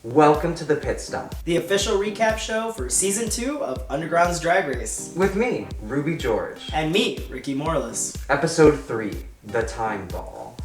Welcome to the Pit Stop. The official recap show for Season 2 of Underground's Drag Race. With me, Ruby George. And me, Ricky Morales. Episode 3, The Time Ball.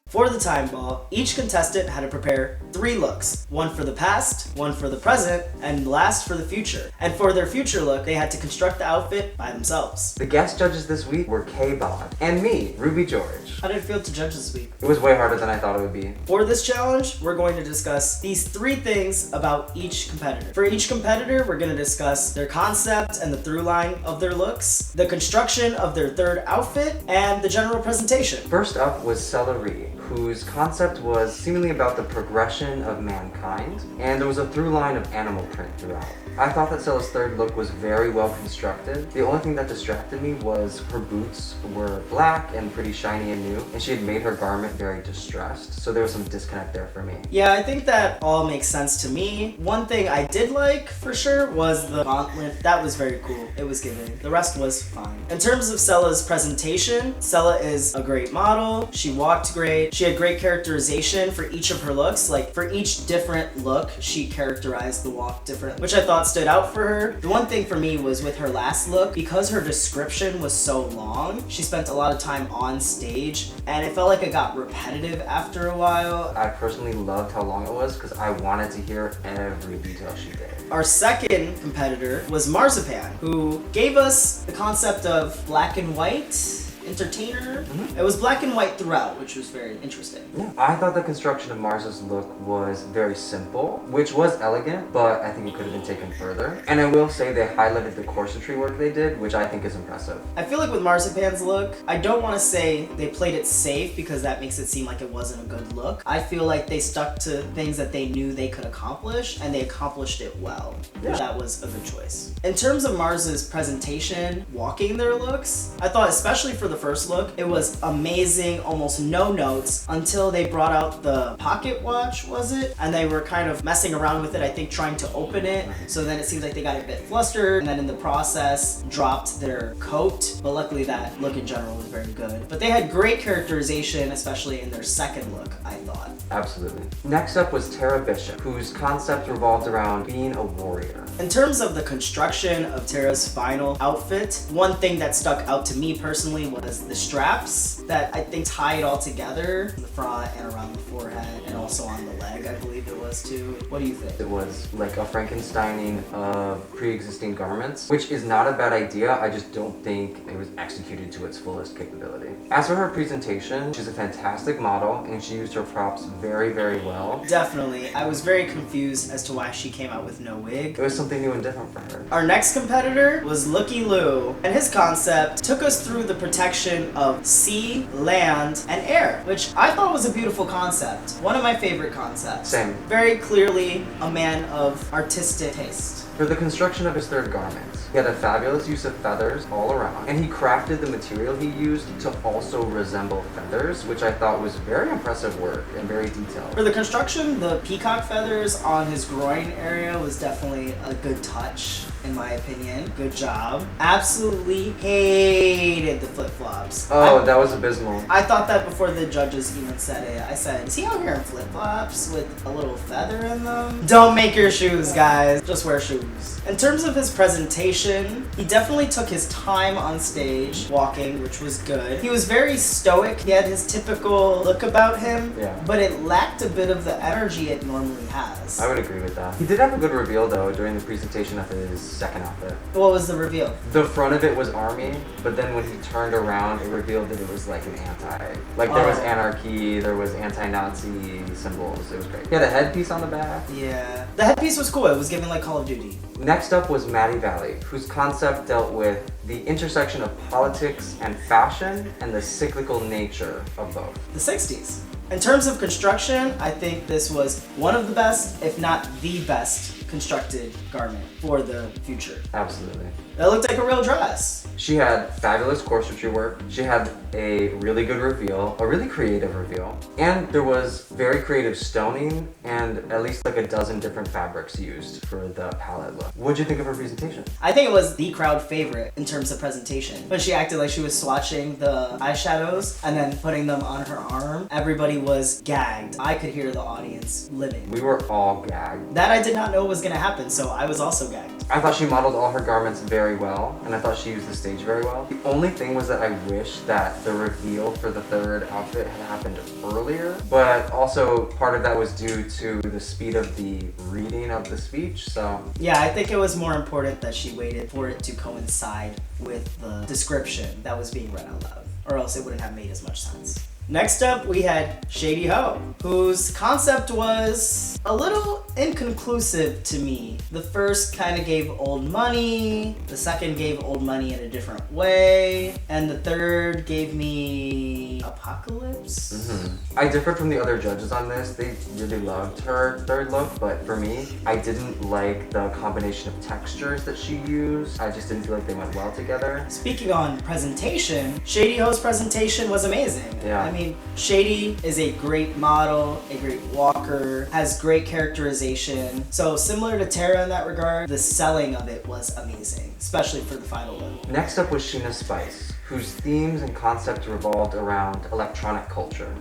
For the time ball, each contestant had to prepare 3 looks. One for the past, one for the present, and last for the future. And for their future look, they had to construct the outfit by themselves. The guest judges this week were K-Bod and me, Ruby George. How did it feel to judge this week? It was way harder than I thought it would be. For this challenge, we're going to discuss these 3 things about each competitor. For each competitor, we're going to discuss their concept and the through line of their looks, the construction of their third outfit, and the general presentation. First up was Celery, whose concept was seemingly about the progression of mankind, and there was a through line of animal print throughout. I thought that Cella's third look was very well constructed. The only thing that distracted me was her boots were black and pretty shiny and new, and she had made her garment very distressed, so there was some disconnect there for me. Yeah, I think that all makes sense to me. One thing I did like, for sure, was the gauntlet. That was very cool. It was giving. The rest was fine. In terms of Cella's presentation, Cella is a great model. She walked great. She had great characterization for each of her looks. Like, for each different look, she characterized the walk differently, which I thought stood out for her. The one thing for me was with her last look, because her description was so long, she spent a lot of time on stage, and it felt like it got repetitive after a while. I personally loved how long it was because I wanted to hear every detail she did. Our second competitor was Marzipan, who gave us the concept of black and white entertainer. It was black and white throughout, which was very interesting. Yeah. I thought the construction of Mars's look was very simple, which was elegant, but I think it could have been taken further. And I will say they highlighted the corsetry work they did, which I think is impressive. I feel like with Marzipan's look, I don't want to say they played it safe because that makes it seem like it wasn't a good look. I feel like they stuck to things that they knew they could accomplish, and they accomplished it well. Yeah. That was a good choice. In terms of Mars's presentation, walking their looks, I thought especially for the first look, it was amazing, almost no notes, until they brought out the pocket watch, was it? And they were kind of messing around with it, I think trying to open it, so then it seems like they got a bit flustered, and then in the process, dropped their coat, but luckily that look in general was very good. But they had great characterization, especially in their second look, I thought. Absolutely. Next up was Tara Bishop, whose concept revolved around being a warrior. In terms of the construction of Tara's final outfit, one thing that stuck out to me personally was the straps that I think tie it all together in the front and around the forehead and also on the leg, I believe it was too. What do you think? It was like a Frankensteining of pre-existing garments, which is not a bad idea. I just don't think it was executed to its fullest capability. As for her presentation, she's a fantastic model and she used her props very, very well. Definitely. I was very confused as to why she came out with no wig. It was something new and different for her. Our next competitor was Looky Lou, and his concept took us through the protection of sea, land, and air, which I thought was a beautiful concept. One of my favorite concepts. Same. Very clearly a man of artistic taste. For the construction of his third garment, he had a fabulous use of feathers all around, and he crafted the material he used to also resemble feathers, which I thought was very impressive work and very detailed. For the construction, the peacock feathers on his groin area was definitely a good touch, in my opinion. Good job. Absolutely hated the flip-flops. Oh, that was abysmal. I thought that before the judges even said it. I said, is he out here in flip-flops with a little feather in them? Don't make your shoes, guys. Just wear shoes. In terms of his presentation, he definitely took his time on stage walking, which was good. He was very stoic. He had his typical look about him, but it lacked a bit of the energy it normally has. I would agree with that. He did have a good reveal though during the presentation of his second outfit. What was the reveal? The front of it was army, but then when he turned around, it revealed that it was like an anti. Like there was anarchy, there was anti-Nazi symbols. It was great. He had a headpiece on the back. Yeah. The headpiece was cool. It was giving like Call of Duty. Next up was Maddie Valley, whose concept dealt with the intersection of politics and fashion and the cyclical nature of both. The 60s. In terms of construction, I think this was one of the best, if not the best, constructed garment for the future. Absolutely. That looked like a real dress. She had fabulous corsetry work, she had a really good reveal, a really creative reveal, and there was very creative stoning and at least like a dozen different fabrics used for the palette look. What'd you think of her presentation? I think it was the crowd favorite in terms of presentation. When she acted like she was swatching the eyeshadows and then putting them on her arm, everybody was gagged. I could hear the audience living. We were all gagged. That I did not know was gonna happen, so I was also gagged. I thought she modeled all her garments very well, and I thought she used the stage very well. The only thing was that I wish that the reveal for the third outfit had happened earlier, but also part of that was due to the speed of the reading of the speech, so. Yeah, I think it was more important that she waited for it to coincide with the description that was being read out loud, or else it wouldn't have made as much sense. Next up, we had Shady Ho, whose concept was a little inconclusive to me. The first kind of gave old money, the second gave old money in a different way, and the third gave me apocalypse. I differed from the other judges on this. They really loved her third look, but for me, I didn't like the combination of textures that she used. I just didn't feel like they went well together. Speaking on presentation, Shady Ho's presentation was amazing. Yeah. I mean, Shady is a great model, a great walker, has great characterization. So similar to Tara in that regard, the selling of it was amazing, especially for the final look. Next up was Sheena Spice, whose themes and concept revolved around electronic culture.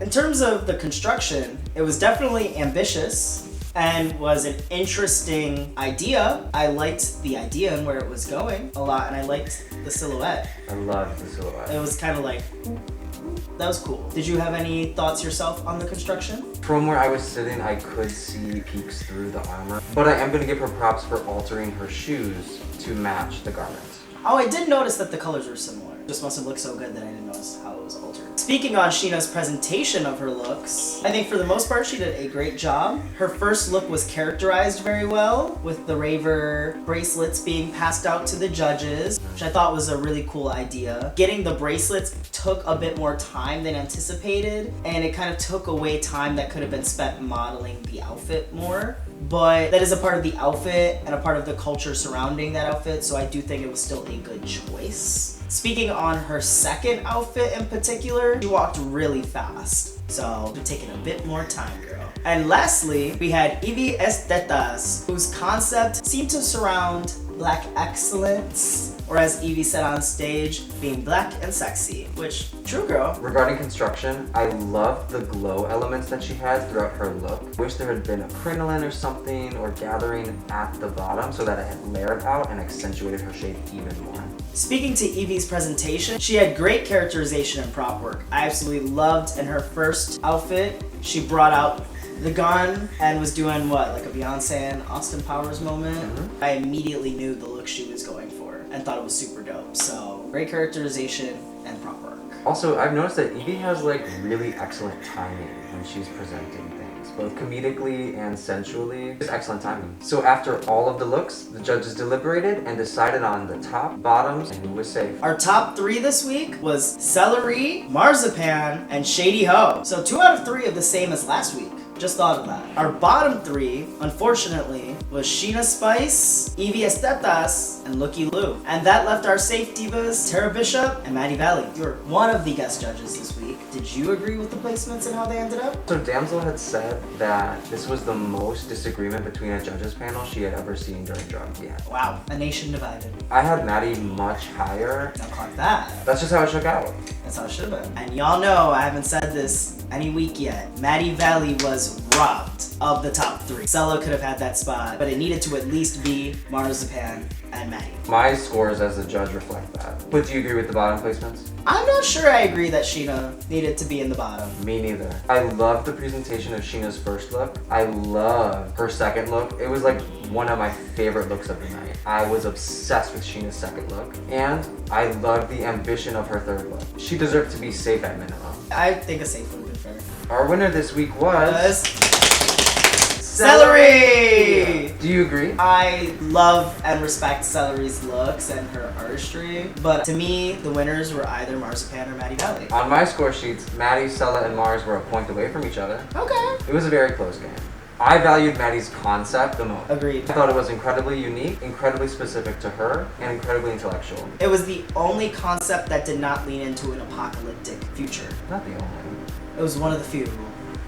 In terms of the construction, it was definitely ambitious and was an interesting idea. I liked the idea and where it was going a lot, and I liked the silhouette. I loved the silhouette. It was kind of like, that was cool. Did you have any thoughts yourself on the construction? From where I was sitting, I could see peeks through the armor, but I am going to give her props for altering her shoes to match the garments. Oh, I did notice that the colors were similar. Just must have looked so good that I didn't notice how it was altered. Speaking on Sheena's presentation of her looks, I think for the most part she did a great job. Her first look was characterized very well, with the raver bracelets being passed out to the judges, which I thought was a really cool idea. Getting the bracelets took a bit more time than anticipated, and it kind of took away time that could have been spent modeling the outfit more. But that is a part of the outfit and a part of the culture surrounding that outfit, so I do think it was still a good choice. Speaking on her second outfit in particular, she walked really fast, so it would taken a bit more time, girl. And lastly, we had Evie Estetas, whose concept seemed to surround black excellence, or as Evie said on stage, being black and sexy, which, true girl. Regarding construction, I loved the glow elements that she had throughout her look. Wish there had been a crinoline or something, or gathering at the bottom so that it had layered out and accentuated her shape even more. Speaking to Evie's presentation, she had great characterization and prop work. I absolutely loved in her first outfit, she brought out the gun and was doing what, like a Beyonce and Austin Powers moment. I immediately knew the look she was going for and thought it was super dope. So great characterization and prop work. Also, I've noticed that Evie has like really excellent timing when she's presenting things, both comedically and sensually. Just excellent timing. So after all of the looks, the judges deliberated and decided on the top, bottoms, and who was safe. Our top three this week was Celery, Marzipan, and Shady Ho. So 2 out of 3 of the same as last week. Just thought of that. Our bottom 3, unfortunately, was Sheena Spice, Evie Estetas, and Looky Lou. And that left our safe divas, Tara Bishop and Maddie Valley. You're one of the guest judges this week. Did you agree with the placements and how they ended up? So Damsel had said that this was the most disagreement between a judges panel she had ever seen during Drunk Yet. Wow, a nation divided. I had Maddie much higher. Now clock that. That's just how it shook out. That's how it should have been. And y'all know I haven't said this any week yet. Maddie Valley was robbed of the top 3. Cella could have had that spot, but it needed to at least be Marzipan and Maddie. My scores as a judge reflect that. But do you agree with the bottom placements? I'm not sure I agree that Sheena needed to be in the bottom. Me neither. I loved the presentation of Sheena's first look. I loved her second look. It was like one of my favorite looks of the night. I was obsessed with Sheena's second look. And I loved the ambition of her third look. She deserved to be safe at minimum. I think a safe would have been fair. Our winner this week was... Celery! Do you agree? I love and respect Celery's looks and her artistry, but to me, the winners were either Marzipan or Maddie Valley. On my score sheets, Maddie, Sella, and Mars were a point away from each other. Okay. It was a very close game. I valued Maddie's concept the most. Agreed. I thought it was incredibly unique, incredibly specific to her, and incredibly intellectual. It was the only concept that did not lean into an apocalyptic future. Not the only. It was one of the few.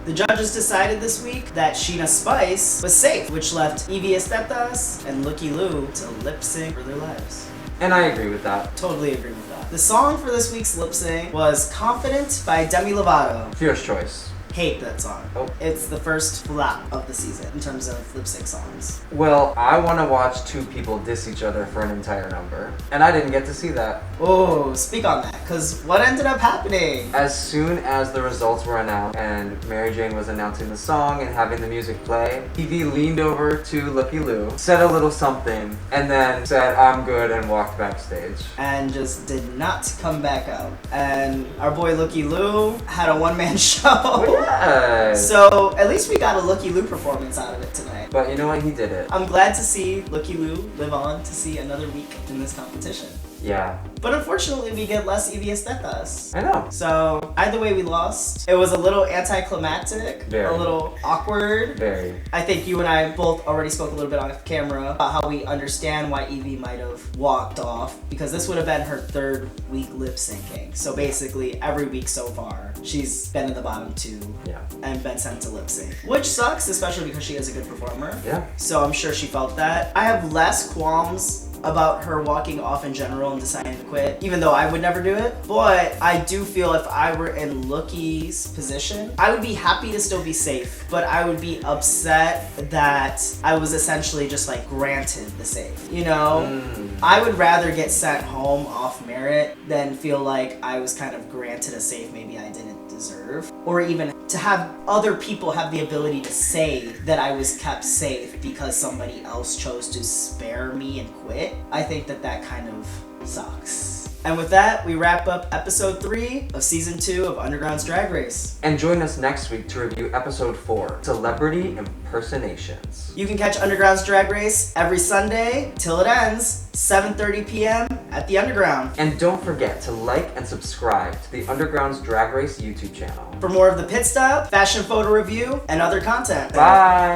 The judges decided this week that Sheena Spice was safe, which left Evie Estetas and Looky Lou to lip sync for their lives. And I agree with that. Totally agree with that. The song for this week's lip sync was Confident by Demi Lovato. Fierce choice. Hate that song. Oh. It's the first flop of the season in terms of lip sync songs. Well, I want to watch two people diss each other for an entire number. And I didn't get to see that. Oh, speak on that, because what ended up happening? As soon as the results were announced and Mary Jane was announcing the song and having the music play, Evie leaned over to Looky Lou, said a little something, and then said, "I'm good," and walked backstage. And just did not come back out. And our boy Looky Lou had a one-man show. Yeah. So at least we got a Looky Lou performance out of it tonight. But you know what? He did it. I'm glad to see Looky Lou live on to see another week in this competition. Yeah. But unfortunately, we get less Evie Estetas. I know. So either way, we lost. It was a little anticlimactic, Very. a little awkward. Very. I think you and I both already spoke a little bit on camera about how we understand why Evie might have walked off, because this would have been her third week lip syncing. So basically, every week so far, she's been in the bottom two Yeah. and been sent to lip sync, which sucks, especially because she is a good performer. Yeah. So I'm sure she felt that. I have less qualms about her walking off in general and deciding to quit, even though I would never do it. But I do feel if I were in Lookie's position, I would be happy to still be safe, but I would be upset that I was essentially just like granted the safe, you know? I would rather get sent home off merit than feel like I was kind of granted a safe maybe I didn't deserve, or even to have other people have the ability to say that I was kept safe because somebody else chose to spare me and quit. I think that kind of sucks. And with that, we wrap up episode 3 of season 2 of Underground's Drag Race. And join us next week to review episode 4, Celebrity Impersonations. You can catch Underground's Drag Race every Sunday till it ends, 7:30 p.m. at the Underground. And don't forget to like and subscribe to the Underground's Drag Race YouTube channel. For more of the Pit Stop, fashion photo review, and other content. Bye!